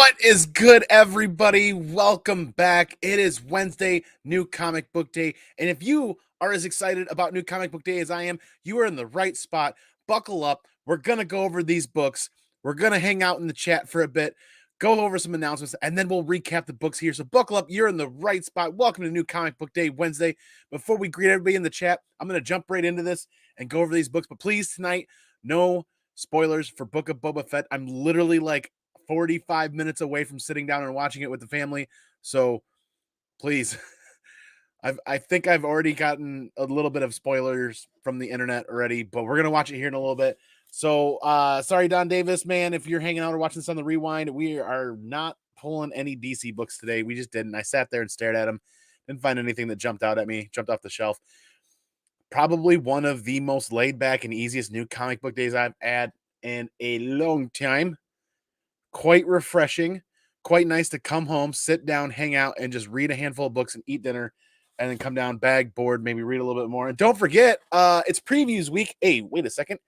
What is good, everybody? Welcome back. It is Wednesday, New Comic Book Day. And if you are as excited about New Comic Book Day as I am, you are in the right spot. Buckle up. We're going to go over these books. We're going to hang out in the chat for a bit, go over some announcements, and then we'll recap the books here. So buckle up. You're in the right spot. Welcome to New Comic Book Day Wednesday. Before we greet everybody in the chat, I'm going to jump right into this and go over these books. But please, tonight, no spoilers for Book of Boba Fett. I'm literally like 45 minutes away from sitting down and watching it with the family. So please, I think I've already gotten a little bit of spoilers from the internet already, but we're going to watch it here in a little bit. So sorry, Don Davis, man, if you're hanging out or watching this on the rewind, we are not pulling any DC books today. We just didn't. I sat there and stared at them. Didn't find anything that jumped out at me, jumped off the shelf. Probably one of the most laid back and easiest New Comic Book Days I've had in a long time. Quite refreshing, quite nice to come home, sit down, hang out, and just read a handful of books and eat dinner, and then come down, bag, bored, maybe read a little bit more. And don't forget, it's previews week. Hey, wait a second.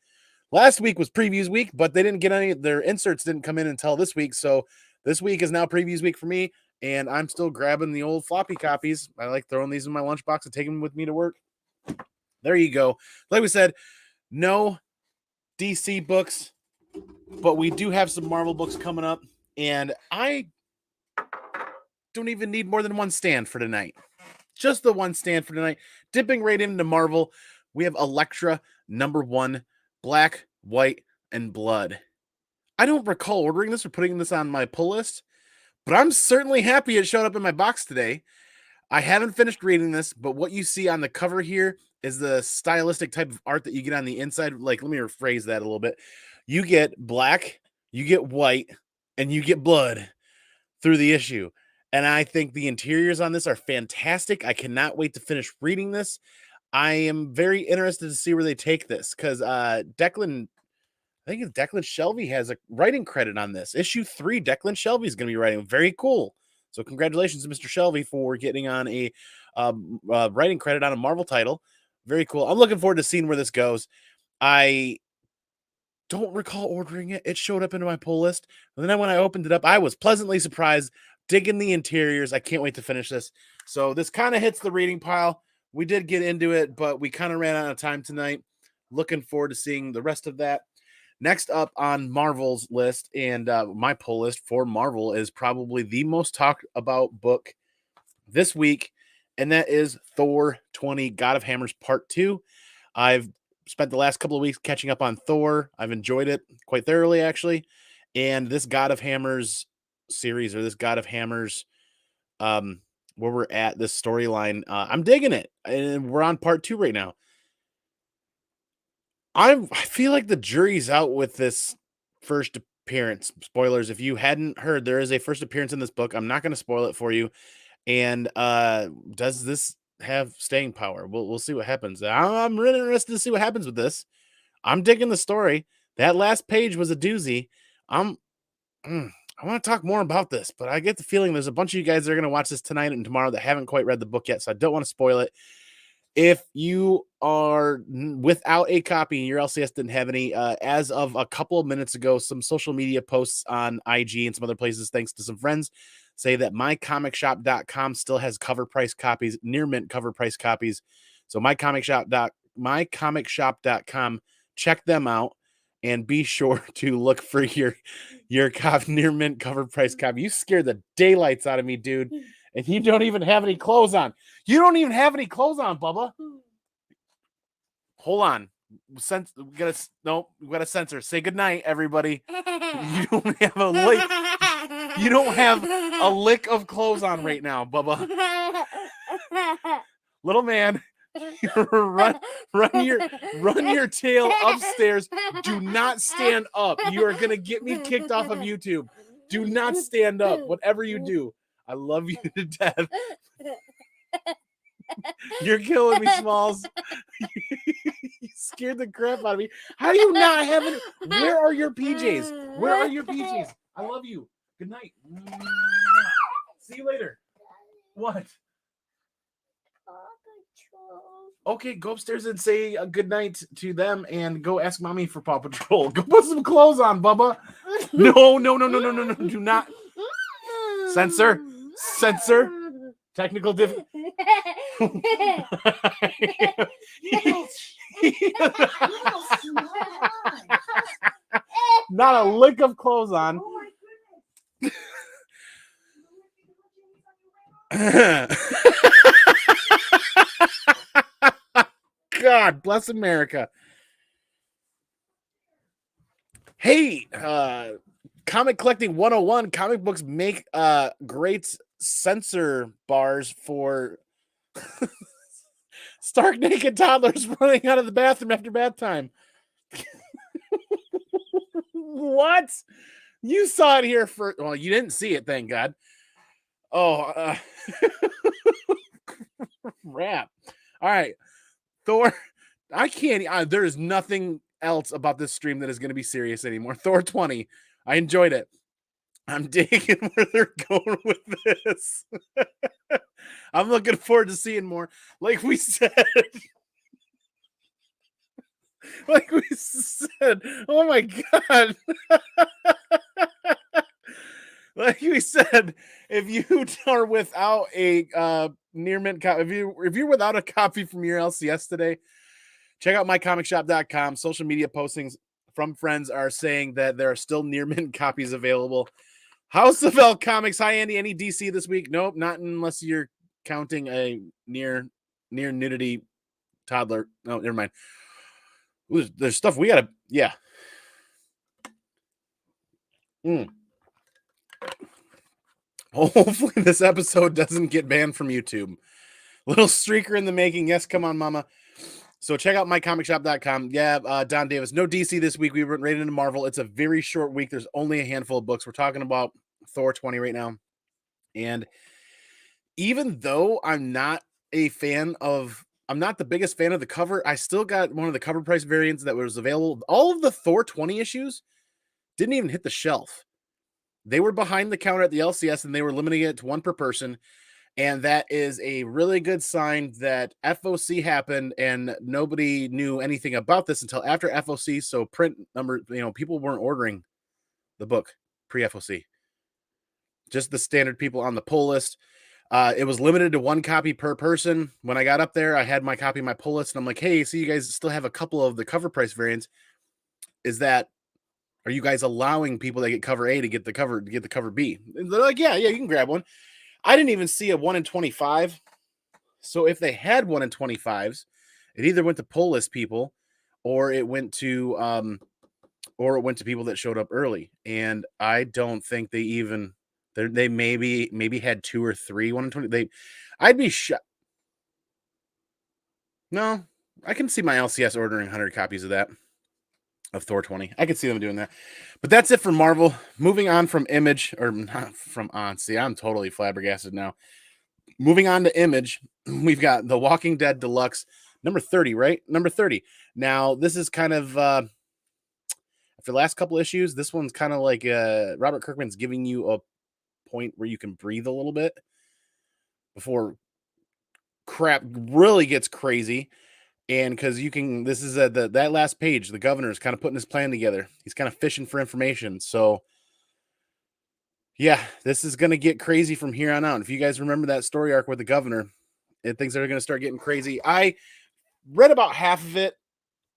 Last week was previews week, but they didn't get any, their inserts didn't come in until this week. So this week is now previews week for me, and I'm still grabbing the old floppy copies. I like throwing these in my lunchbox and taking them with me to work. There you go. Like we said, no DC books, but we do have some Marvel books coming up, and I don't even need more than one stand for tonight. Just the one stand for tonight. Dipping right into Marvel, we have Elektra #1, Black, White, and Blood. I don't recall ordering this or putting this on my pull list, but I'm certainly happy it showed up in my box today. I haven't finished reading this, but what you see on the cover here is the stylistic type of art that you get on the inside. Like, let me rephrase that a little bit. You get black, you get white, and you get blood through the issue. And I think the interiors on this are fantastic. I cannot wait to finish reading this. I am very interested to see where they take this, because I think it's Declan Shelby has a writing credit on this. Issue 3, Declan Shelby is going to be writing. Very cool. So congratulations to Mr. Shelby for getting on a writing credit on a Marvel title. Very cool. I'm looking forward to seeing where this goes. I don't recall ordering it. It showed up into my pull list. And then when I opened it up, I was pleasantly surprised, digging the interiors. I can't wait to finish this. So this kind of hits the reading pile. We did get into it, but we kind of ran out of time tonight. Looking forward to seeing the rest of that. Next up on Marvel's list, and my pull list for Marvel, is probably the most talked about book this week, and that is Thor 20, God of Hammers Part 2. I've spent the last couple of weeks catching up on Thor. I've enjoyed it quite thoroughly, actually. And this God of Hammers series, or this God of Hammers, where we're at, this storyline, I'm digging it. And we're on Part 2 right now. I feel like the jury's out with this first appearance. Spoilers, if you hadn't heard, there is a first appearance in this book. I'm not going to spoil it for you. And does this have staying power? We'll see what happens. I'm really interested to see what happens with this. I'm digging the story. That last page was a doozy. I want to talk more about this, but I get the feeling there's a bunch of you guys that are going to watch this tonight and tomorrow that haven't quite read the book yet, so I don't want to spoil it. If you are without a copy and your LCS didn't have any, as of a couple of minutes ago, some social media posts on IG and some other places, thanks to some friends, say that mycomicshop.com still has cover price copies, near mint cover price copies. So mycomicshop.com, check them out and be sure to look for your near mint cover price copy. You scared the daylights out of me, dude. And you don't even have any clothes on. You don't even have any clothes on, Bubba. Hold on. We gotta censor. Say goodnight, everybody. You don't have a lick. You don't have a lick of clothes on right now, Bubba. Little man, run your tail upstairs. Do not stand up. You are gonna get me kicked off of YouTube. Do not stand up. Whatever you do. I love you to death. You're killing me, Smalls. You scared the crap out of me. How do you not have any? Where are your PJs? Where are your PJs? I love you. Good night. See you later. What? Okay, go upstairs and say a good night to them and go ask mommy for Paw Patrol. Go put some clothes on, Bubba. No. Do not. Censor. Technical Not a lick of clothes on. God bless America. Hey, Comic Collecting 101, comic books make great censor bars for stark naked toddlers running out of the bathroom after bath time. What? You saw it here first. Well, you didn't see it, thank God. Oh, crap. All right. Thor, I can't, there is nothing else about this stream that is going to be serious anymore. Thor 20, I enjoyed it. I'm digging where they're going with this. I'm looking forward to seeing more. Like we said, oh my God. Like we said, if you are without a near mint copy, if you're without a copy from your LCS today, check out mycomicshop.com. Social media postings from friends are saying that there are still near mint copies available. House of L Comics. Hi, Andy. Any DC this week? Nope, not unless you're counting a near nudity toddler. No, never mind. Ooh, there's stuff we gotta. Yeah. Hopefully this episode doesn't get banned from YouTube. Little streaker in the making. Yes, come on, mama. So check out mycomicshop.com. Yeah, Don Davis. No DC this week. We went right into Marvel. It's a very short week. There's only a handful of books. We're talking about Thor 20 right now. And even though I'm not the biggest fan of the cover, I still got one of the cover price variants that was available. All of the Thor 20 issues didn't even hit the shelf. They were behind the counter at the LCS and they were limiting it to one per person. And that is a really good sign that FOC happened and nobody knew anything about this until after FOC. So print number, people weren't ordering the book pre-FOC. Just the standard people on the pull list. It was limited to one copy per person. When I got up there, I had my copy of my pull list and I'm like, hey, so you guys still have a couple of the cover price variants. Are you guys allowing people that get cover A to get the cover B? And they're like, yeah, you can grab one. I didn't even see a 1 in 25. So if they had 1 in 25s, it either went to pull list people or it went to people that showed up early. And I don't think they maybe had 2 or 3 1 in 20. I'd be shocked. No, I can see my LCS ordering 100 copies of that. Of Thor 20. I could see them doing that. But that's it for Marvel. Moving on from Image, or not from on. See, I'm totally flabbergasted now. Moving on to Image, we've got The Walking Dead Deluxe, number 30, right? Number 30. Now, this is kind of, after the last couple issues, this one's kind of like Robert Kirkman's giving you a point where you can breathe a little bit before crap really gets crazy. And because this is that last page, the governor is kind of putting his plan together. He's kind of fishing for information. So, yeah, this is going to get crazy from here on out. If you guys remember that story arc with the governor, things are going to start getting crazy. I read about half of it,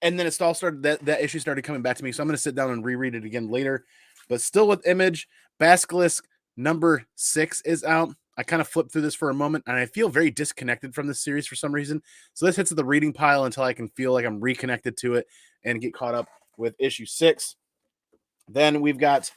and then it all started. That issue started coming back to me. So I'm going to sit down and reread it again later. But still with Image, Basilisk number 6 is out. I kind of flipped through this for a moment, and I feel very disconnected from this series for some reason. So this hits the reading pile until I can feel like I'm reconnected to it and get caught up with issue 6. Then we've got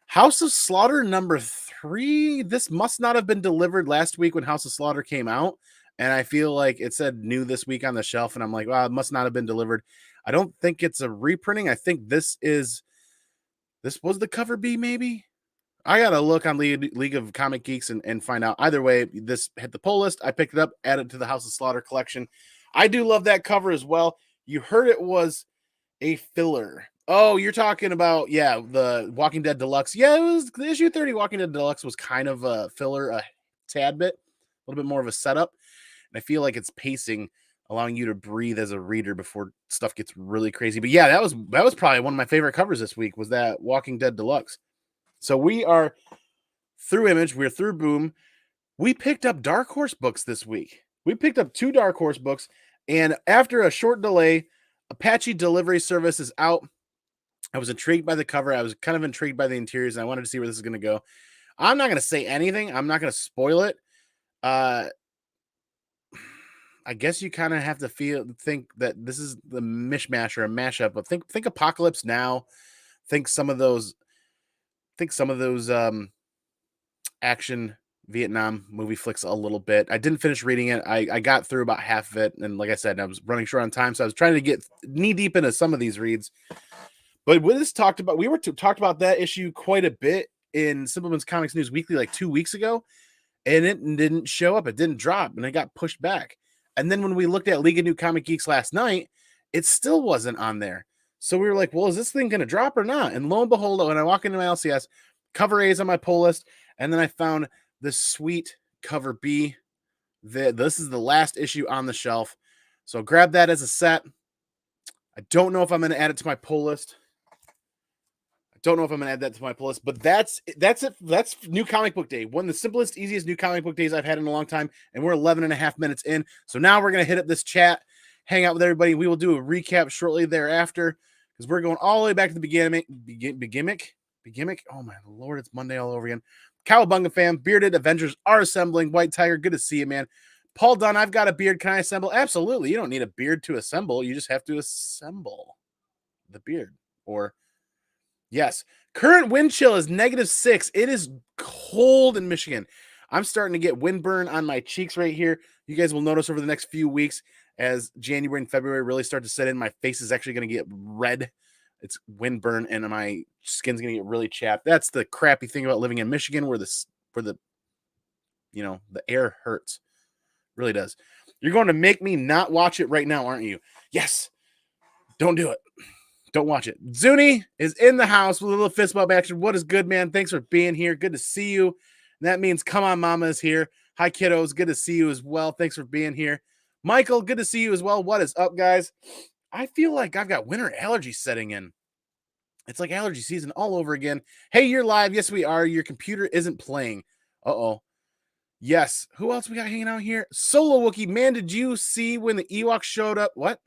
House of Slaughter number 3. This must not have been delivered last week when House of Slaughter came out, and I feel like it said new this week on the shelf, and I'm like, wow, it must not have been delivered. I don't think it's a reprinting. I think this was the cover B, maybe? I got to look on League of Comic Geeks and find out. Either way, this hit the pull list. I picked it up, added to the House of Slaughter collection. I do love that cover as well. You heard it was a filler. Oh, you're talking about, the Walking Dead Deluxe. Yeah, it was the issue 30 Walking Dead Deluxe was kind of a filler, a tad bit, a little bit more of a setup. And I feel like it's pacing, allowing you to breathe as a reader before stuff gets really crazy. But yeah, that was probably one of my favorite covers this week was that Walking Dead Deluxe. So we are through Image, we're through Boom. We picked up Dark Horse books this week. We picked up 2 Dark Horse books, and after a short delay, Apache Delivery Service is out. I was intrigued by the cover. I was kind of intrigued by the interiors, and I wanted to see where this is going to go. I'm not going to say anything. I'm not going to spoil it. I guess you kind of have to think that this is the mishmash or a mashup of think Apocalypse Now, think some of those action Vietnam movie flicks a little bit. I didn't finish reading it. I got through about half of it, and like I said, I was running short on time, so I was trying to get knee deep into some of these reads. But we talked about that issue quite a bit in Simpleman's Comics News Weekly like 2 weeks ago, and it didn't show up. It didn't drop, and it got pushed back. And then when we looked at League of New Comic Geeks last night, it still wasn't on there. So we were like, well, is this thing going to drop or not? And lo and behold, when I walk into my LCS, cover A is on my pull list, and then I found this sweet cover B. This is the last issue on the shelf. So grab that as a set. I don't know if I'm going to add it to my pull list. But that's it. That's New Comic Book Day. One of the simplest, easiest New Comic Book Days I've had in a long time. And we're 11 and a half minutes in. So now we're going to hit up this chat, hang out with everybody. We will do a recap shortly thereafter because we're going all the way back to the beginning. Oh my Lord, it's Monday all over again. Cowabunga fam, bearded Avengers are assembling. White Tiger, good to see you, man. Paul Dunn, I've got a beard. Can I assemble? Absolutely. You don't need a beard to assemble. You just have to assemble the beard. Or, yes, current wind chill is -6. It is cold in Michigan. I'm starting to get windburn on my cheeks right here. You guys will notice over the next few weeks as January and February really start to set in, my face is actually going to get red. It's windburn and my skin's going to get really chapped. That's the crappy thing about living in Michigan where the air hurts. Really does. You're going to make me not watch it right now, aren't you? Yes. Don't do it. Don't watch it. Zuni is in the house with a little fist bump action. What is good, man? Thanks for being here. Good to see you. And that means Come On Mama is here. Hi, kiddos. Good to see you as well. Thanks for being here. Michael, good to see you as well. What is up, guys? I feel like I've got winter allergies setting in. It's like allergy season all over again. Hey, you're live. Yes, we are. Your computer isn't playing. Uh-oh. Yes. Who else we got hanging out here? Solo Wookie. Man, did you see when the Ewoks showed up? What?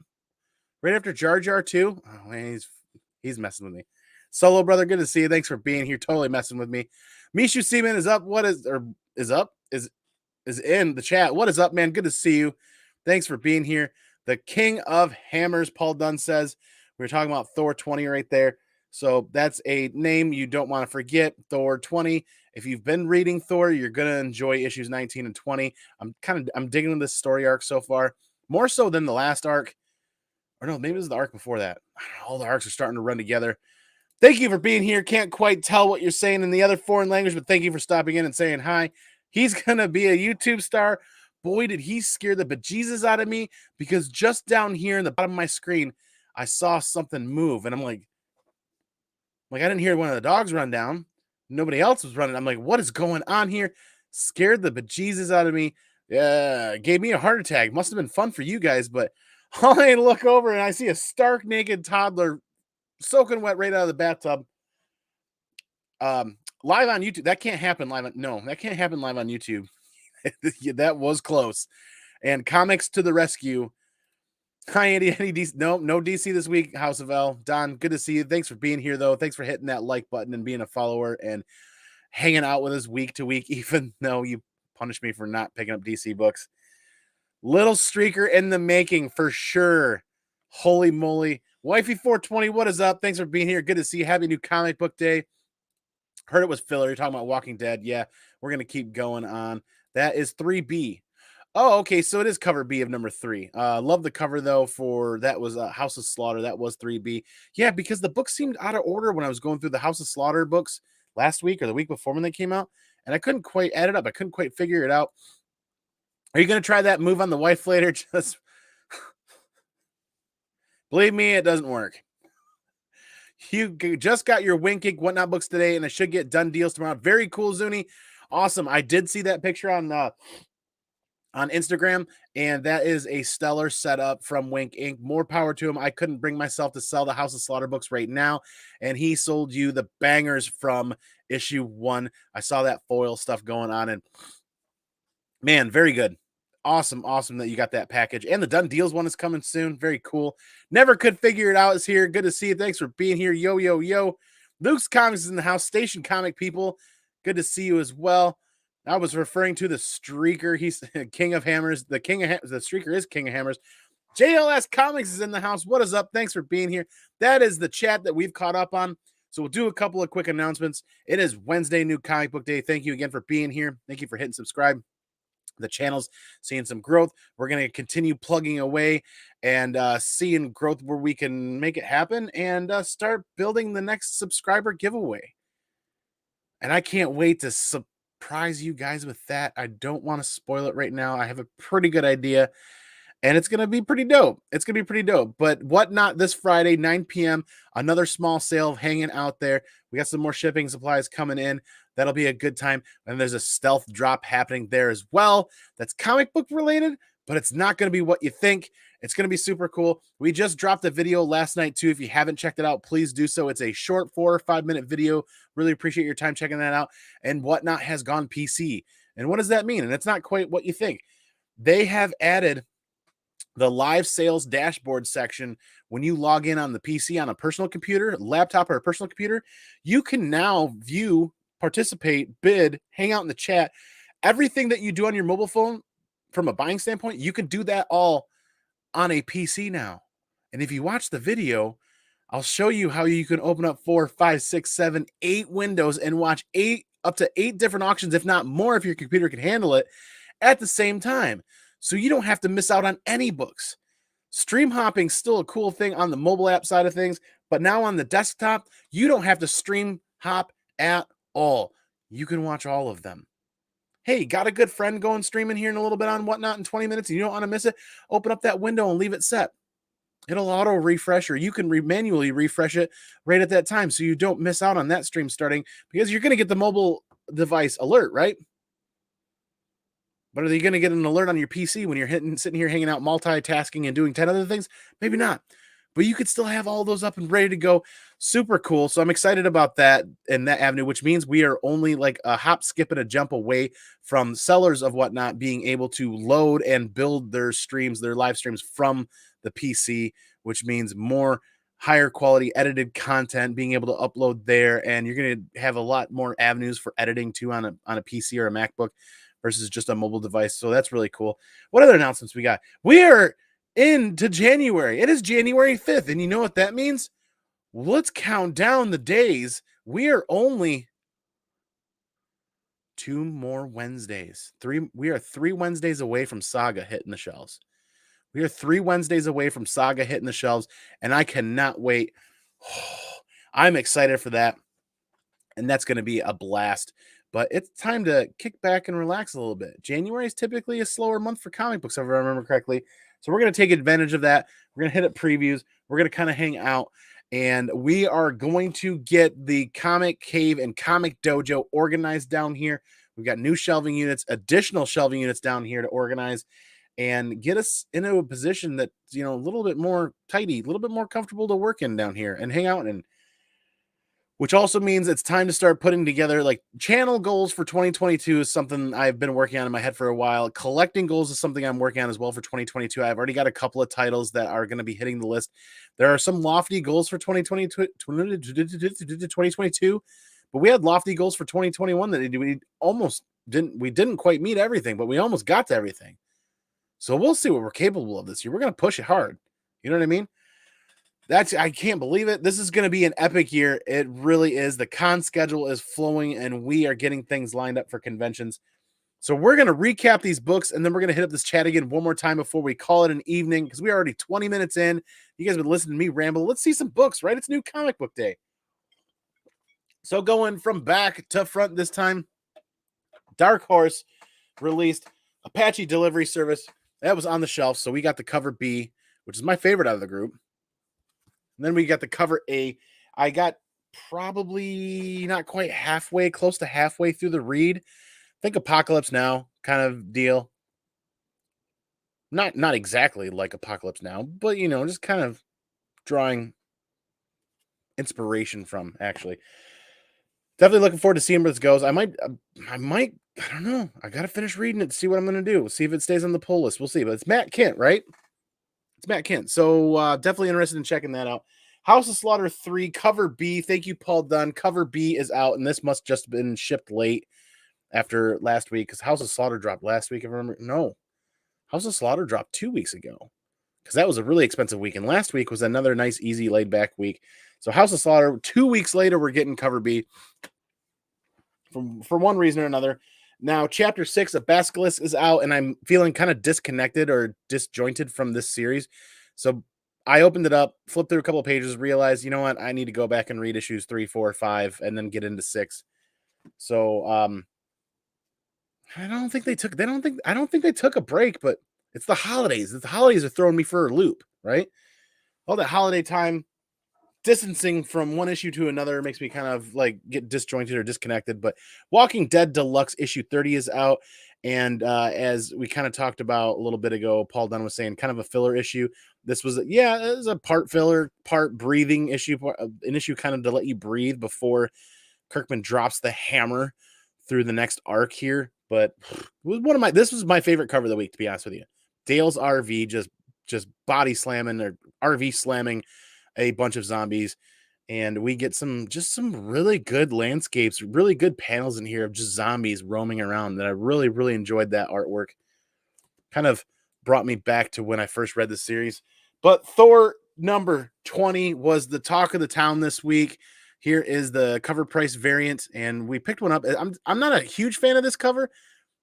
Right after Jar Jar 2? Oh, man, he's messing with me. Solo brother, good to see you. Thanks for being here. Totally messing with me. Mishu Seaman is up. Is in the chat. What is up, man? Good to see you. Thanks for being here. The King of Hammers, Paul Dunn says. We were talking about Thor 20 right there. So that's a name you don't want to forget. Thor 20. If you've been reading Thor, you're going to enjoy issues 19 and 20. I'm digging this story arc so far. More so than the last arc. Or no, maybe it was the arc before that. All the arcs are starting to run together. Thank you for being here. Can't quite tell what you're saying in the other foreign language, but thank you for stopping in and saying hi. He's going to be a YouTube star. Boy, did he scare the bejesus out of me, because just down here in the bottom of my screen, I saw something move, and I'm like, I didn't hear one of the dogs run down. Nobody else was running. I'm like, what is going on here? Scared the bejesus out of me. Yeah, gave me a heart attack. Must have been fun for you guys, but I look over and I see a stark naked toddler soaking wet right out of the bathtub. Live on YouTube. That can't happen live on. No, that can't happen live on YouTube. That was close. And Comics to the rescue. Hi, Andy. DC. No DC this week. House of L. Don, good to see you. Thanks for being here, though. Thanks for hitting that like button and being a follower and hanging out with us week to week, even though you punished me for not picking up DC books. Little streaker in the making for sure. Holy moly. Wifey 420, what is up? Thanks for being here. Good to see you. Happy New Comic Book Day. Heard it was filler. You're talking about Walking Dead. Yeah, we're going to keep going on. That is 3B. Oh, okay. So it is cover B of number 3. Love the cover, though, for that was House of Slaughter. That was 3B. Yeah, because the book seemed out of order when I was going through the House of Slaughter books last week or the week before when they came out. And I couldn't quite add it up. I couldn't quite figure it out. Are you going to try that move on the wife later? Just believe me, it doesn't work. You just got your Wink Ink Whatnot books today, and I should get done deals tomorrow. Very cool, Zuni. Awesome. I did see that picture on on Instagram, and that is a stellar setup from Wink Inc. More power to him. I couldn't bring myself to sell the House of Slaughter books right now, and he sold you the bangers from issue 1. I saw that foil stuff going on, and man, very good. Awesome that you got that package. And the Done Deals one is coming soon. Very cool. Never Could Figure It Out is here. Good to see you. Thanks for being here. Yo. Luke's Comics is in the house. Station Comic people. Good to see you as well. I was referring to the Streaker. He's King of Hammers. The Streaker is King of Hammers. JLS Comics is in the house. What is up? Thanks for being here. That is the chat that we've caught up on. So we'll do a couple of quick announcements. It is Wednesday, New Comic Book Day. Thank you again for being here. Thank you for hitting subscribe. The channel's seeing some growth. We're going to continue plugging away and seeing growth where we can make it happen and start building the next subscriber giveaway. And I can't wait to surprise you guys with that. I don't want to spoil it right now. I have a pretty good idea, and it's going to be pretty dope. But Whatnot this Friday, 9 p.m., another small sale hanging out there. We got some more shipping supplies coming in. That'll be a good time. And there's a stealth drop happening there as well. That's comic book related, but it's not going to be what you think. It's going to be super cool. We just dropped a video last night too. If you haven't checked it out, please do so. It's a short 4 or 5 minute video. Really appreciate your time checking that out. And Whatnot has gone PC. And what does that mean? And it's not quite what you think. They have added the live sales dashboard section. When you log in on the PC on a personal computer, laptop, or a personal computer, you can now view, participate, bid, hang out in the chat. Everything that you do on your mobile phone from a buying standpoint, you can do that all on a PC now. And if you watch the video, I'll show you how you can open up 4, 5, 6, 7, 8 windows and watch up to 8 different auctions, if not more, if your computer can handle it at the same time. So you don't have to miss out on any books. Stream hopping still a cool thing on the mobile app side of things, but now on the desktop, you don't have to stream hop at all. You can watch all of them. Hey, got a good friend going streaming here in a little bit on Whatnot in 20 minutes, and you don't want to miss it? Open up that window and leave it set. It'll auto refresh, or you can manually refresh it right at that time so you don't miss out on that stream starting, because you're going to get the mobile device alert, right? But are you going to get an alert on your PC when you're sitting here hanging out, multitasking and doing 10 other things? Maybe not. But you could still have all those up and ready to go. Super cool. So I'm excited about that and that avenue, which means we are only like a hop, skip, and a jump away from sellers of Whatnot being able to load and build their streams, their live streams from the PC, which means more higher quality edited content being able to upload there. And you're going to have a lot more avenues for editing too on a PC or a MacBook versus just a mobile device. So that's really cool. What other announcements we got? We are into January. It is January 5th. And you know what that means? Let's count down the days. We are only 2 more Wednesdays. We are 3 Wednesdays away from Saga hitting the shelves. We are 3 Wednesdays away from Saga hitting the shelves, and I cannot wait. I'm excited for that, and that's going to be a blast. But it's time to kick back and relax a little bit. January is typically a slower month for comic books, if I remember correctly. So we're going to take advantage of that. We're going to hit up previews. We're going to kind of hang out. And we are going to get the Comic Cave and Comic Dojo organized down here. We've got new shelving units, additional shelving units down here to organize and get us into a position that, you know, a little bit more tidy, a little bit more comfortable to work in down here and hang out in. Which also means it's time to start putting together like channel goals for 2022 is something I've been working on in my head for a while. Collecting goals is something I'm working on as well for 2022. I've already got a couple of titles that are going to be hitting the list. There are some lofty goals for 2022, but we had lofty goals for 2021 that we didn't quite meet everything, but we almost got to everything. So we'll see what we're capable of this year. We're going to push it hard. You know what I mean? I can't believe it. This is going to be an epic year. It really is. The con schedule is flowing, and we are getting things lined up for conventions. So we're going to recap these books, and then we're going to hit up this chat again one more time before we call it an evening, because we are already 20 minutes in. You guys have been listening to me ramble. Let's see some books, right? It's New Comic Book Day. So going from back to front this time, Dark Horse released Apache Delivery Service. That was on the shelf, so we got the cover B, which is my favorite out of the group. And then we got the cover A. I got probably not quite halfway, close to halfway through the read. Think Apocalypse Now kind of deal. Not exactly like Apocalypse Now, but just kind of drawing inspiration from, actually. Definitely looking forward to seeing where this goes. I don't know. I gotta finish reading it to see what I'm gonna do. See if it stays on the pull list. We'll see. But it's Matt Kent, right? It's Matt Kent. So definitely interested in checking that out. House of Slaughter 3, cover B. Thank you, Paul Dunn. Cover B is out, and this must just been shipped late after last week, because House of Slaughter dropped last week, if I remember. No, House of Slaughter dropped 2 weeks ago, because that was a really expensive week. And last week was another nice, easy, laid back week. So House of Slaughter, 2 weeks later, we're getting cover B for one reason or another. Now, chapter 6 of Basilisk is out, and I'm feeling kind of disconnected or disjointed from this series. So I opened it up, flipped through a couple of pages, realized, you know what, I need to go back and read issues 3, 4, 5, and then get into 6. So I don't think they took a break, but it's the holidays. The holidays are throwing me for a loop, right? All that holiday time, distancing from one issue to another makes me kind of like get disjointed or disconnected. But Walking Dead Deluxe issue 30 is out. And as we kind of talked about a little bit ago, Paul Dunn was saying kind of a filler issue. This was, it was a part filler, part breathing issue, an issue kind of to let you breathe before Kirkman drops the hammer through the next arc here. But this was my favorite cover of the week, to be honest with you. Dale's RV just body slamming or RV slamming a bunch of zombies, and we get some really good landscapes, really good panels in here of just zombies roaming around. That I really, really enjoyed that artwork. Kind of brought me back to when I first read the series. But Thor number 20 was the talk of the town this week. Here is the cover price variant, and we picked one up. I'm not a huge fan of this cover,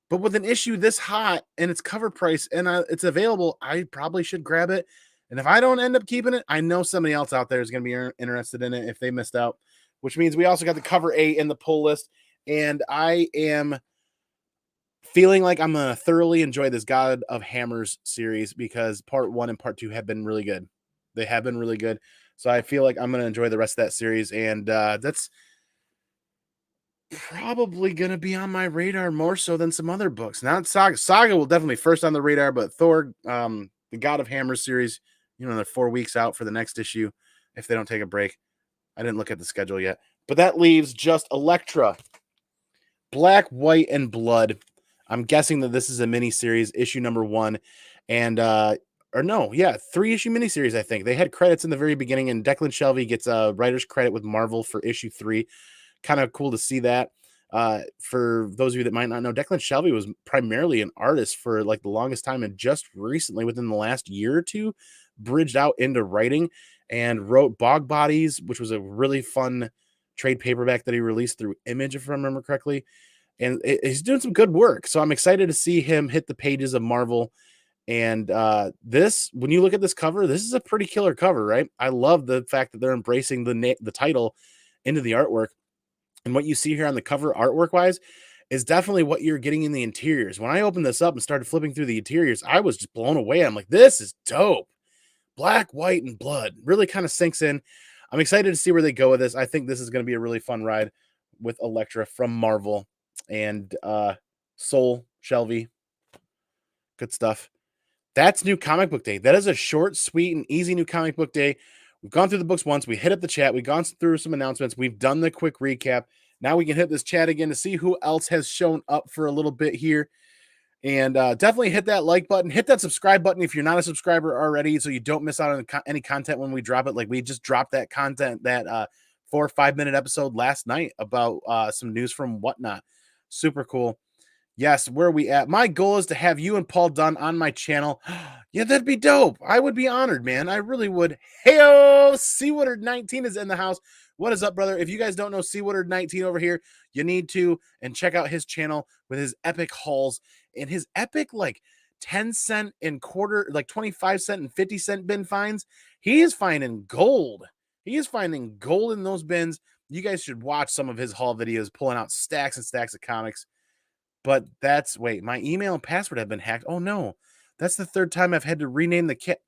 but with an issue this hot and its cover price and it's available, I probably should grab it. And if I don't end up keeping it, I know somebody else out there is going to be interested in it if they missed out, which means we also got the cover A in the pull list. And I am feeling like I'm going to thoroughly enjoy this God of Hammers series, because part 1 and part 2 have been really good. They have been really good. So I feel like I'm going to enjoy the rest of that series. And that's probably going to be on my radar more so than some other books. Not Saga. Saga will definitely first on the radar, but Thor, the God of Hammers series, they're 4 weeks out for the next issue if they don't take a break. I didn't look at the schedule yet, but that leaves just Elektra, Black, White, and Blood. I'm guessing that this is a mini series, issue number 1, and 3-issue miniseries. I think they had credits in the very beginning, and Declan Shalvey gets a writer's credit with Marvel for issue 3. Kind of cool to see that. For those of you that might not know, Declan Shalvey was primarily an artist for like the longest time, and just recently, within the last year or two, bridged out into writing and wrote Bog Bodies, which was a really fun trade paperback that he released through Image, if I remember correctly. And he's doing some good work. So I'm excited to see him hit the pages of Marvel. And this, when you look at this cover, this is a pretty killer cover, right? I love the fact that they're embracing the title into the artwork. And what you see here on the cover artwork wise is definitely what you're getting in the interiors. When I opened this up and started flipping through the interiors, I was just blown away. I'm like, this is dope. Black, White, and Blood really kind of sinks in. I'm excited to see where they go with this. I think this is going to be a really fun ride with Elektra from Marvel and Soul Shelby. Good stuff. That's New Comic Book Day. That is a short, sweet, and easy New Comic Book Day. We've gone through the books once. We hit up the chat. We've gone through some announcements. We've done the quick recap. Now we can hit this chat again to see who else has shown up for a little bit here. And definitely hit that like button. Hit that subscribe button if you're not a subscriber already, so you don't miss out on any content when we drop it. Like we just dropped that content, that 4 or 5 minute episode last night about some news from Whatnot. Super cool. Yes, where are we at? My goal is to have you and Paul Dunn on my channel. Yeah, that'd be dope. I would be honored, man. I really would. Heyo, Seawater19 is in the house. What is up, brother? If you guys don't know Seawater19 over here, you need to, and check out his channel with his epic hauls and his epic like 10-cent and quarter, like 25-cent and 50-cent bin finds. He is finding gold. He is finding gold in those bins. You guys should watch some of his haul videos, pulling out stacks and stacks of comics. But wait, my email and password have been hacked. Oh no, that's the 3rd time I've had to rename the kit.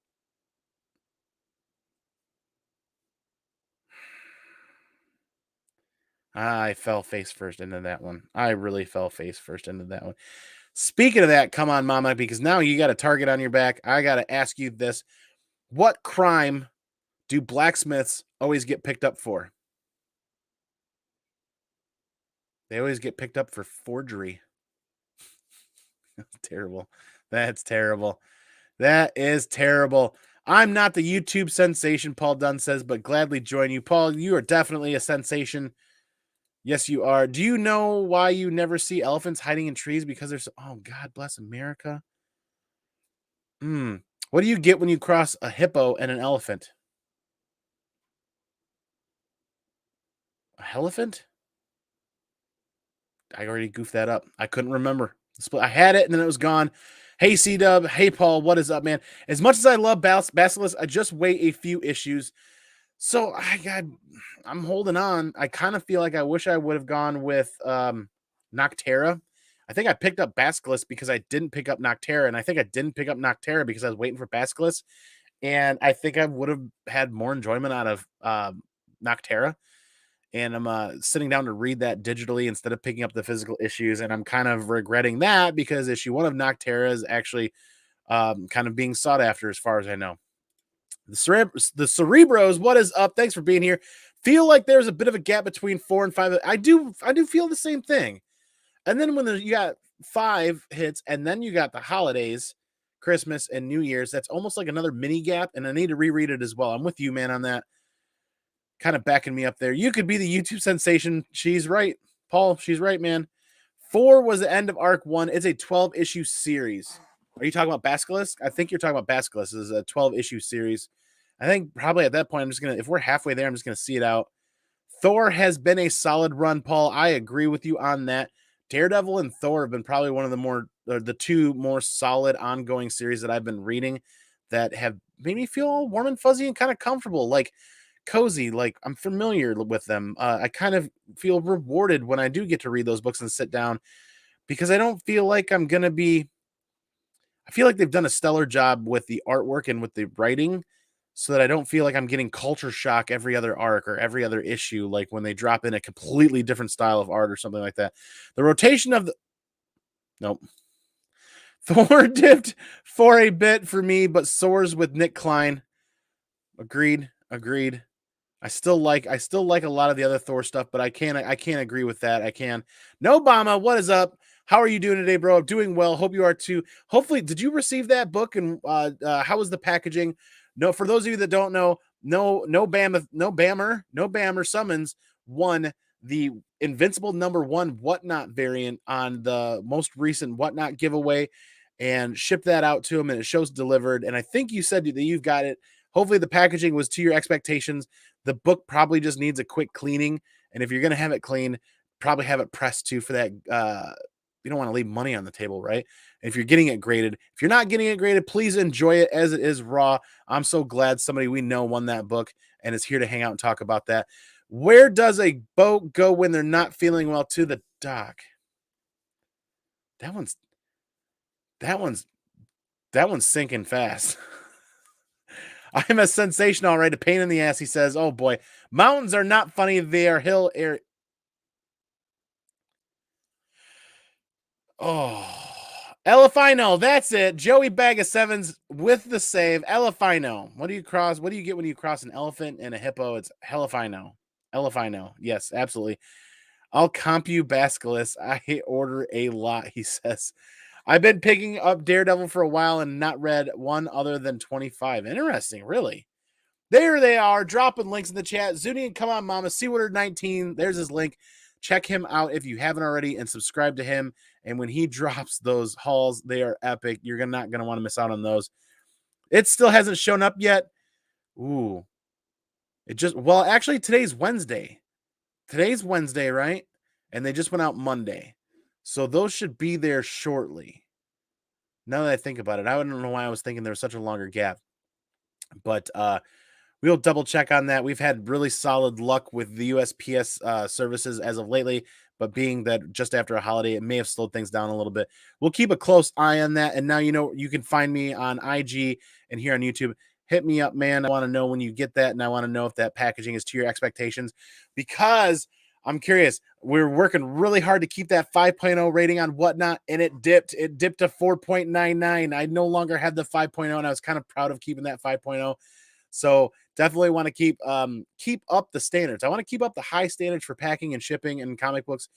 I fell face first into that one. I really fell face first into that one. Speaking of that, come on, mama, because now you got a target on your back. I got to ask you this. What crime do blacksmiths always get picked up for? They always get picked up for forgery. That's terrible. That's terrible. That is terrible. I'm not the YouTube sensation, Paul Dunn says, but gladly join you. Paul, you are definitely a sensation. Yes, you are. Do you know why you never see elephants hiding in trees? Because there's, oh, God bless America. What do you get when you cross a hippo and an elephant? A elephant? I already goofed that up. I couldn't remember. I had it and then it was gone. Hey, C-Dub. Hey, Paul. What is up, man? As much as I love Basilisk, I just wait a few issues. So I'm holding on. I kind of feel like I wish I would have gone with Noctera. I think I picked up Basilisk because I didn't pick up Noctera, and I think I didn't pick up Noctera because I was waiting for Basilisk, and I think I would have had more enjoyment out of Noctera. And I'm sitting down to read that digitally instead of picking up the physical issues, and I'm kind of regretting that because issue 1 of Noctera is actually kind of being sought after, as far as I know. The Cerebros, what is up? Thanks for being here. Feel like there's a bit of a gap between 4 and 5. I do feel the same thing. And then when you got 5 hits, and then you got the holidays, Christmas and New Year's, that's almost like another mini gap, and I need to reread it as well. I'm with you, man, on that. Kind of backing me up there. You could be the YouTube sensation. She's right, Paul. She's right, man. 4 was the end of arc 1. It's a 12-issue series. Are you talking about Basilisk? I think you're talking about Basilisk. This is a 12-issue series. I think probably at that point, I'm just going to, if we're halfway there, I'm just going to see it out. Thor has been a solid run, Paul. I agree with you on that. Daredevil and Thor have been probably one of the 2 more solid ongoing series that I've been reading that have made me feel warm and fuzzy and kind of comfortable. Like, cozy, like I'm familiar with them. I kind of feel rewarded when I do get to read those books and sit down because I don't feel like I'm going to be, I feel like they've done a stellar job with the artwork and with the writing so that I don't feel like I'm getting culture shock every other arc or every other issue, like when they drop in a completely different style of art or something like that. The rotation of the, nope. Thor dipped for a bit for me, but soars with Nick Klein. Agreed. I still like a lot of the other Thor stuff, but I can't agree with that. I can. No Obama, what is up? How are you doing today, bro? I'm doing well. Hope you are too. Hopefully, did you receive that book? And how was the packaging? No, for those of you that don't know, no Bammer Summons won the Invincible #1 Whatnot variant on the most recent Whatnot giveaway and shipped that out to him, and it shows delivered. And I think you said that you've got it. Hopefully the packaging was to your expectations. The book probably just needs a quick cleaning. And if you're going to have it clean, probably have it pressed too for that. You don't want to leave money on the table, right? If you're getting it graded, if you're not getting it graded, please enjoy it as it is raw. I'm so glad somebody we know won that book and is here to hang out and talk about that. Where does a boat go when they're not feeling well? To the dock. That one's sinking fast. I'm a sensation, all right. A pain in the ass, he says. Oh, boy. Mountains are not funny. They are hill air. Oh. Elefino. That's it. Joey Bag of Sevens with the save. Elefino. What do you cross? What do you get when you cross an elephant and a hippo? It's Elefino. Elefino. Yes, absolutely. I'll comp you Basilisk. I order a lot, he says. I've been picking up Daredevil for a while and not read one other than 25. Interesting, really. There they are, dropping links in the chat. Zuni and Come On Mama, Seawater 19. There's his link. Check him out if you haven't already and subscribe to him. And when he drops those hauls, they are epic. You're not going to want to miss out on those. It still hasn't shown up yet. Ooh. Well, actually, today's Wednesday. Today's Wednesday, right? And they just went out Monday. So those should be there shortly. Now that I think about it, I don't know why I was thinking there was such a longer gap. But we'll double check on that. We've had really solid luck with the USPS services as of lately, but being that just after a holiday, it may have slowed things down a little bit. We'll keep a close eye on that. And now you can find me on IG and here on YouTube. Hit me up, man. I want to know when you get that, and I want to know if that packaging is to your expectations, because I'm curious. We're working really hard to keep that 5.0 rating on Whatnot, and it dipped. It dipped to 4.99. I no longer had the 5.0, and I was kind of proud of keeping that 5.0. So definitely want to keep up the standards. I want to keep up the high standards for packing and shipping and comic books,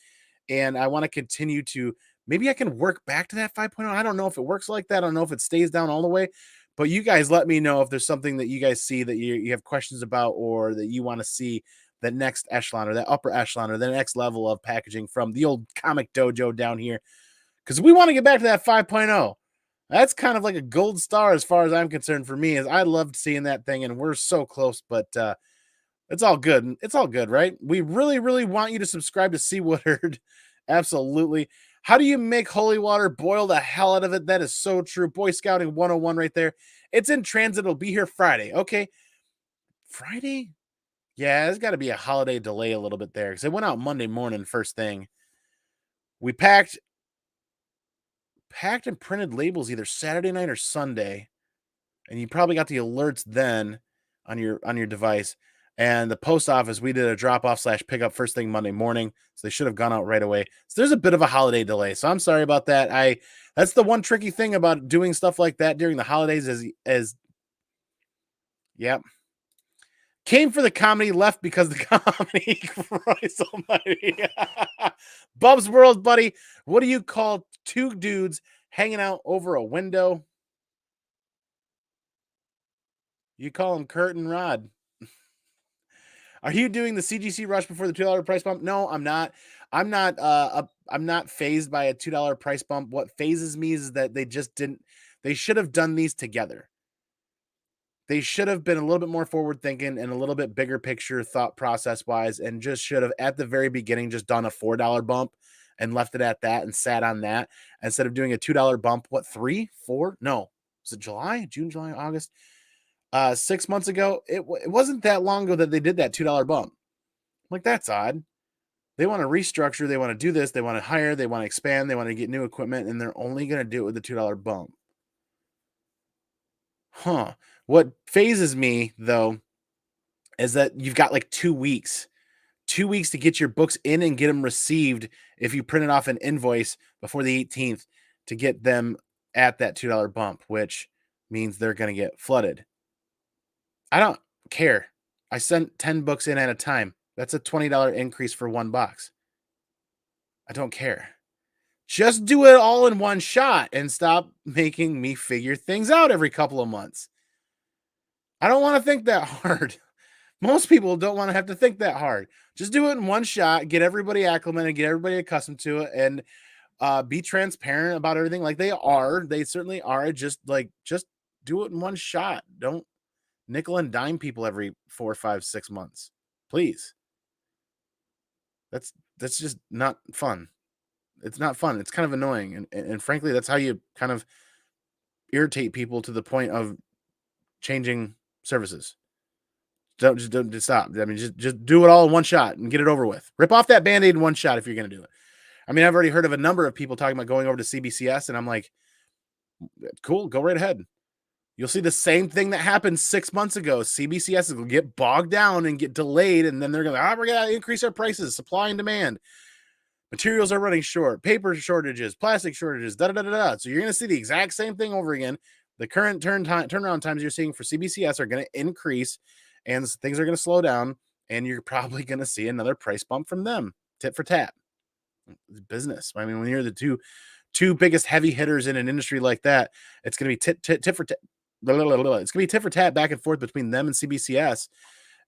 and I want to continue to, maybe I can work back to that 5.0. I don't know if it works like that. I don't know if it stays down all the way, but you guys let me know if there's something that you guys see that you have questions about, or that you want to see the next echelon or that upper echelon or the next level of packaging from the old comic dojo down here, because we want to get back to that 5.0. That's kind of like a gold star as far as I'm concerned for me, as I loved seeing that thing, and we're so close, but it's all good. It's all good, right? We really, really want you to subscribe to See Woodard. Absolutely. How do you make holy water? Boil the hell out of it. That is so true. Boy Scouting 101 right there. It's in transit. It'll be here Friday. Okay. Friday? Yeah, there's got to be a holiday delay a little bit there, because it went out Monday morning first thing. We packed and printed labels either Saturday night or Sunday, and you probably got the alerts then on your device. And the post office, we did a drop off / pickup first thing Monday morning, so they should have gone out right away. So there's a bit of a holiday delay. So I'm sorry about that. That's the one tricky thing about doing stuff like that during the holidays is yeah. Came for the comedy, left because the comedy. Christ almighty. Bub's World, buddy. What do you call two dudes hanging out over a window? You call them Kurt and Rod. Are you doing the CGC rush before the $2 price bump? No, I'm not. I'm not phased by a $2 price bump. What phases me is that they should have done these together. They should have been a little bit more forward thinking and a little bit bigger picture thought process wise, and just should have at the very beginning just done a $4 bump and left it at that and sat on that instead of doing a $2 bump. What, 3, 4? No. Was it June, July, August? 6 months ago. It wasn't that long ago that they did that $2 bump. Like, that's odd. They want to restructure, they want to do this, they want to hire, they want to expand, they want to get new equipment, and they're only going to do it with the $2 bump. Huh. What phases me, though, is that you've got like 2 weeks. 2 weeks to get your books in and get them received if you printed off an invoice before the 18th to get them at that $2 bump, which means they're going to get flooded. I don't care. I sent 10 books in at a time. That's a $20 increase for one box. I don't care. Just do it all in one shot and stop making me figure things out every couple of months. I don't want to think that hard. Most people don't want to have to think that hard. Just do it in one shot, get everybody acclimated, get everybody accustomed to it, and be transparent about everything like they are. They certainly are. Just do it in one shot. Don't nickel and dime people every 4, 5, 6 months. Please. That's just not fun. It's not fun. It's kind of annoying. And frankly, that's how you kind of irritate people to the point of changing services. Don't stop. I mean, just do it all in one shot and get it over with. Rip off that Band-Aid in one shot if you're going to do it. I mean, I've already heard of a number of people talking about going over to CBCS, and I'm like, cool, go right ahead. You'll see the same thing that happened 6 months ago. CBCS will get bogged down and get delayed, and then they're going to, we're going to increase our prices, supply and demand. Materials are running short, paper shortages, plastic shortages, da-da-da-da-da. So you're going to see the exact same thing over again. The current turnaround times you're seeing for CBCS are going to increase, and things are going to slow down, and you're probably going to see another price bump from them. Tit for tat. Business. I mean, when you're the two biggest heavy hitters in an industry like that, it's going to be tit for tat. It's going to be tit for tat back and forth between them and CBCS.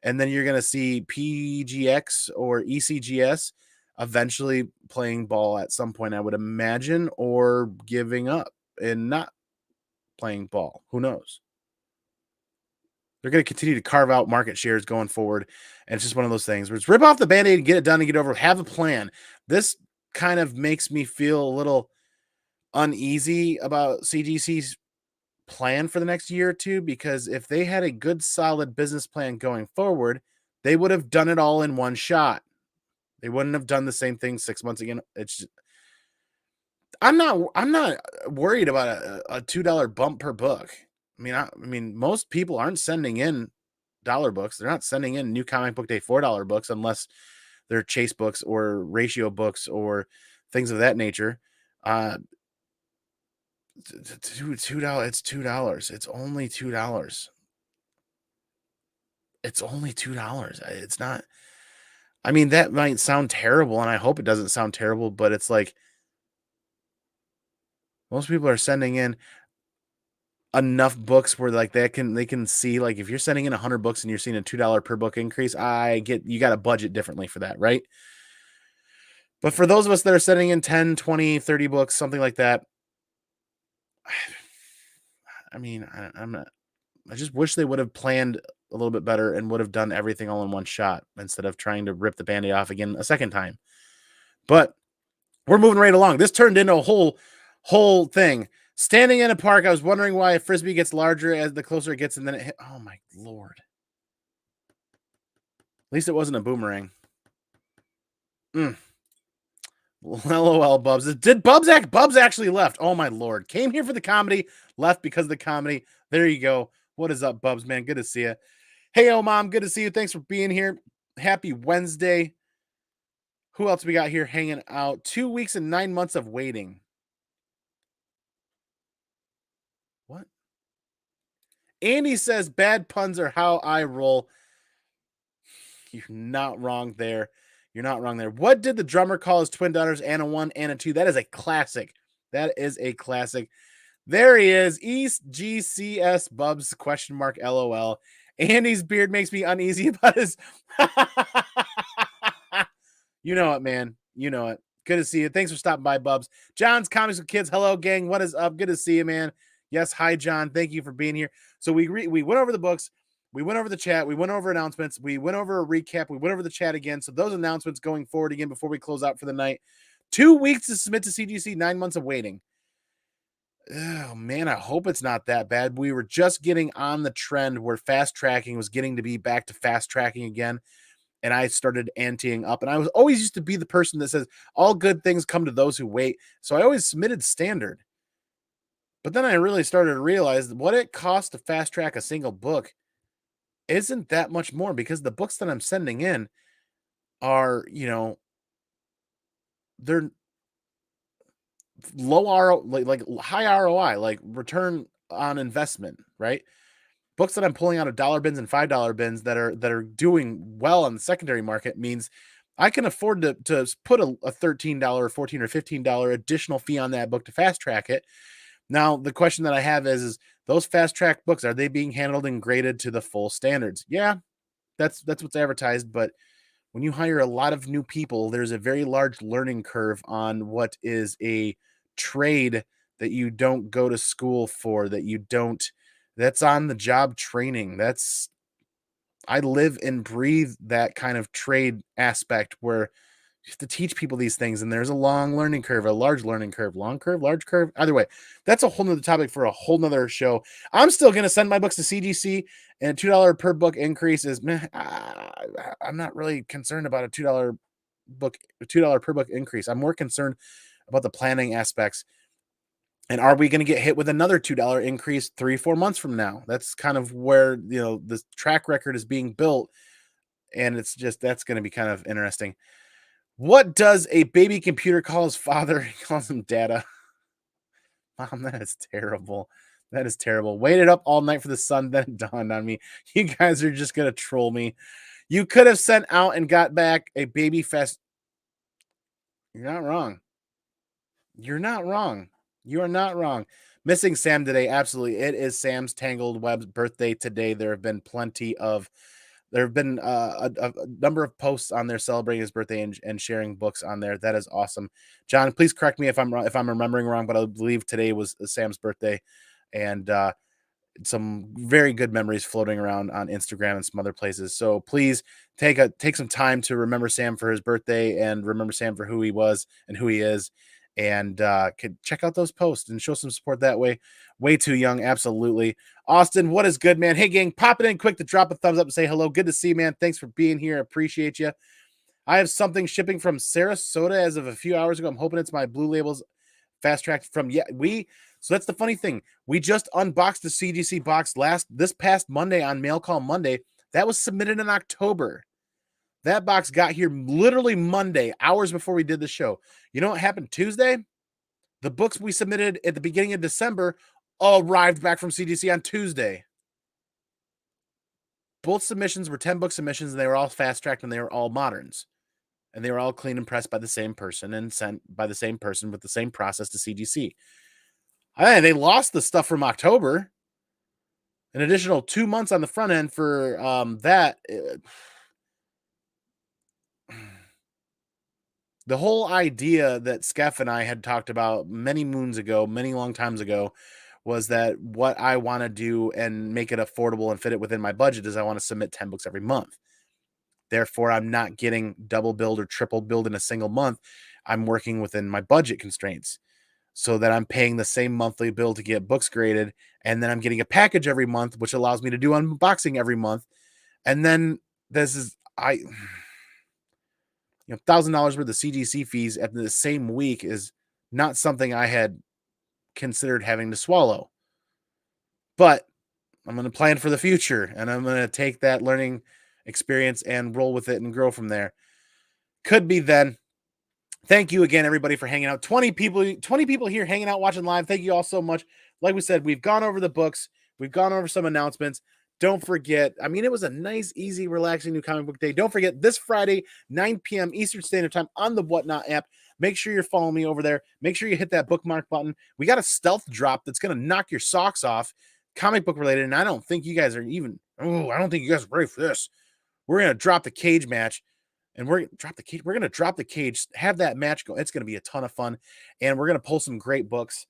And then you're going to see PGX or ECGS eventually playing ball at some point, I would imagine, or giving up and not playing ball. Who knows? They're going to continue to carve out market shares going forward. And it's just one of those things where it's rip off the Band-Aid and get it done and get over. Have a plan. This kind of makes me feel a little uneasy about CGC's plan for the next year or two, because if they had a good, solid business plan going forward, they would have done it all in one shot. They wouldn't have done the same thing 6 months again. It's just, I'm not worried about a $2 bump per book. I mean, most people aren't sending in dollar books. They're not sending in New Comic Book Day $4 books unless their chase books or ratio books or things of that nature. $2. It's $2. It's only $2. It's only $2. It's not. I mean, that might sound terrible, and I hope it doesn't sound terrible, but it's like most people are sending in enough books where like they can see, like, if you're sending in 100 books and you're seeing a $2 per book increase, I get you got to budget differently for that, right? But for those of us that are sending in 10, 20, 30 books, something like that, I mean, I'm not. I just wish they would have planned a little bit better and would have done everything all in one shot instead of trying to rip the band-aid off again a second time. But we're moving right along. This turned into a whole thing. Standing in a park, I was wondering why a frisbee gets larger as the closer it gets, and then it hit. Oh my lord! At least it wasn't a boomerang. LOL, Bubs. Did Bubs act? Bubs actually left. Oh my lord! Came here for the comedy, left because of the comedy. There you go. What is up, Bubs? Man, good to see you. Hey, oh mom, good to see you. Thanks for being here. Happy Wednesday. Who else we got here hanging out? 2 weeks and 9 months of waiting. What? Andy says bad puns are how I roll. You're not wrong there. You're not wrong there. What did the drummer call his twin daughters, Anna 1, Anna 2? That is a classic. That is a classic. There he is. East GCS Bubs question mark LOL. Andy's beard makes me uneasy about his. You know it, man. You know it. Good to see you. Thanks for stopping by, Bubs. John's Comics with Kids. Hello, gang. What is up? Good to see you, man. Yes, hi, John. Thank you for being here. So we went over the books. We went over the chat. We went over announcements. We went over a recap. We went over the chat again. So those announcements going forward again before we close out for the night. 2 weeks to submit to CGC, 9 months of waiting. Oh, man, I hope it's not that bad. We were just getting on the trend where fast tracking was getting to be back to fast tracking again. And I started anteing up. And I was always used to be the person that says, all good things come to those who wait. So I always submitted standard. But then I really started to realize what it costs to fast track a single book isn't that much more, because the books that I'm sending in are, they're low ROI, like high ROI, like return on investment, right? Books that I'm pulling out of dollar bins and $5 bins that are doing well on the secondary market means I can afford to put a $13 or $14 or $15 additional fee on that book to fast track it. Now, the question that I have is those fast track books, are they being handled and graded to the full standards? Yeah, that's what's advertised. But when you hire a lot of new people, there's a very large learning curve on what is a trade that you don't go to school for, that's on the job training. I live and breathe that kind of trade aspect where you have to teach people these things, and there's a long learning curve, a large learning curve, long curve, large curve. Either way, that's a whole nother topic for a whole nother show. I'm still going to send my books to CGC, and $2 per book increase is, I'm not really concerned about a $2 per book increase. I'm more concerned about the planning aspects. And are we going to get hit with another $2 increase 3-4 months from now? That's kind of where, the track record is being built. And that's going to be kind of interesting. What does a baby computer call his father? He calls him data. Mom, that is terrible. That is terrible. Waited up all night for the sun, then it dawned on me. You guys are just going to troll me. You could have sent out and got back a baby fest. You're not wrong. You're not wrong. You are not wrong. Missing Sam today. Absolutely. It is Sam's Tangled Web's birthday today. There have been a number of posts on there celebrating his birthday and sharing books on there. That is awesome. John, please correct me if I'm wrong, if I'm remembering wrong, but I believe today was Sam's birthday, and some very good memories floating around on Instagram and some other places. So please take some time to remember Sam for his birthday and remember Sam for who he was and who he is. And could check out those posts and show some support that way. Way too young, absolutely. Austin, what is good, man? Hey, gang, pop it in quick to drop a thumbs up and say hello. Good to see you, man. Thanks for being here. Appreciate you. I have something shipping from Sarasota as of a few hours ago. I'm hoping it's my Blue Labels fast track from So that's the funny thing. We just unboxed the CGC box this past Monday on Mail Call Monday. That was submitted in October. That box got here literally Monday, hours before we did the show. You know what happened Tuesday? The books we submitted at the beginning of December arrived back from CDC on Tuesday. Both submissions were 10-book submissions, and they were all fast-tracked, and they were all moderns. And they were all clean and pressed by the same person and sent by the same person with the same process to CDC. They lost the stuff from October. An additional 2 months on the front end for that. The whole idea that Skeff and I had talked about many moons ago, many long times ago, was that what I want to do and make it affordable and fit it within my budget is I want to submit 10 books every month. Therefore, I'm not getting double billed or triple billed in a single month. I'm working within my budget constraints so that I'm paying the same monthly bill to get books graded. And then I'm getting a package every month, which allows me to do unboxing every month. And then $1,000 worth of CDC fees at the same week is not something I had considered having to swallow. But I'm going to plan for the future, and I'm going to take that learning experience and roll with it and grow from there. Could be then. Thank you again, everybody, for hanging out. 20 people here hanging out, watching live. Thank you all so much. Like we said, we've gone over the books. We've gone over some announcements. Don't forget, it was a nice, easy, relaxing new comic book day. Don't forget, this Friday, 9 p.m. Eastern Standard Time on the Whatnot app. Make sure you're following me over there. Make sure you hit that bookmark button. We got a stealth drop that's going to knock your socks off, comic book related, and I don't think you guys are ready for this. We're going to drop the cage match. And we're going to drop the cage, have that match go. It's going to be a ton of fun. And we're going to pull some great books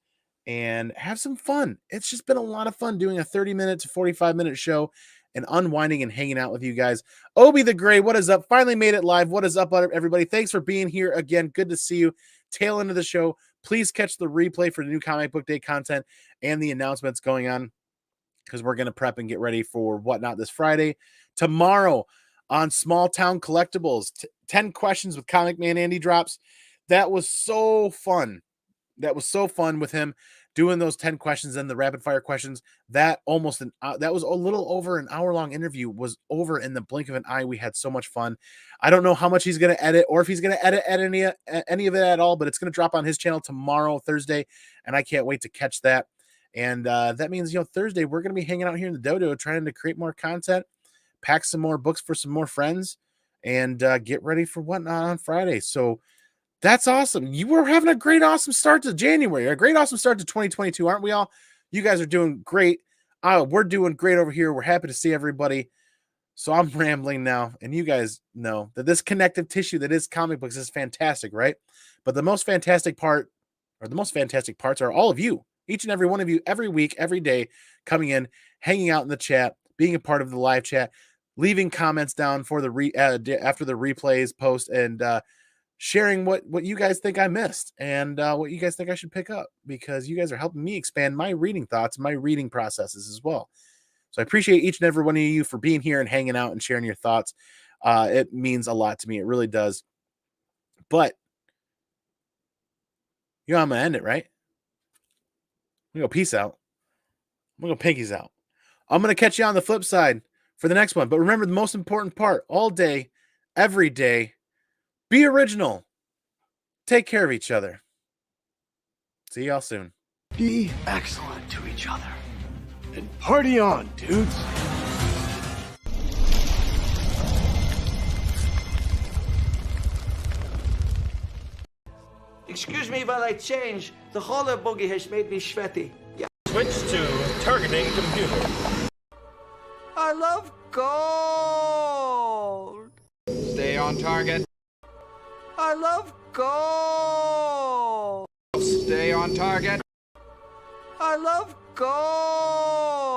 and have some fun. It's just been a lot of fun doing a 30-minute to 45-minute show and unwinding and hanging out with you guys. Obi the Gray, what is up? Finally made it live. What is up, everybody? Thanks for being here again. Good to see you. Tail end of the show. Please catch the replay for the new comic book day content and the announcements going on, because we're going to prep and get ready for Whatnot this Friday. Tomorrow, on Small Town Collectibles, 10 questions with ComicManAndy drops. That was so fun. That was so fun with him doing those 10 questions and the rapid fire questions. That was a little over an hour-long interview, was over in the blink of an eye. We had so much fun. I don't know how much he's going to edit, or if he's going to edit any of it at all, but it's going to drop on his channel tomorrow, Thursday, and I can't wait to catch that. And that means, Thursday, we're going to be hanging out here in the dodo trying to create more content, pack some more books for some more friends, and get ready for Whatnot on Friday. So that's awesome. You were having a great, awesome start to January, a great, awesome start to 2022, aren't we all? You guys are doing great. We're doing great over here. We're happy to see everybody. So I'm rambling now, and you guys know that this connective tissue that is comic books is fantastic, right? But the most fantastic part, or the most fantastic parts, are all of you, each and every one of you, every week, every day, coming in, hanging out in the chat, being a part of the live chat, leaving comments down for the after the replays post, and sharing what you guys think I missed and what you guys think I should pick up, because you guys are helping me expand my reading thoughts, my reading processes as well. So I appreciate each and every one of you for being here and hanging out and sharing your thoughts. It means a lot to me. It really does. But I'm going to end it, right? I'm going to go peace out. I'm going to go pinkies out. I'm going to catch you on the flip side for the next one. But remember, the most important part, all day, every day, be original. Take care of each other. See y'all soon. Be excellent to each other. And party on, dudes. Excuse me while I change. The roller boogie has made me sweaty. Yeah. Switch to targeting computer. I love gold. Stay on target. I love gold. Stay on target. I love gold.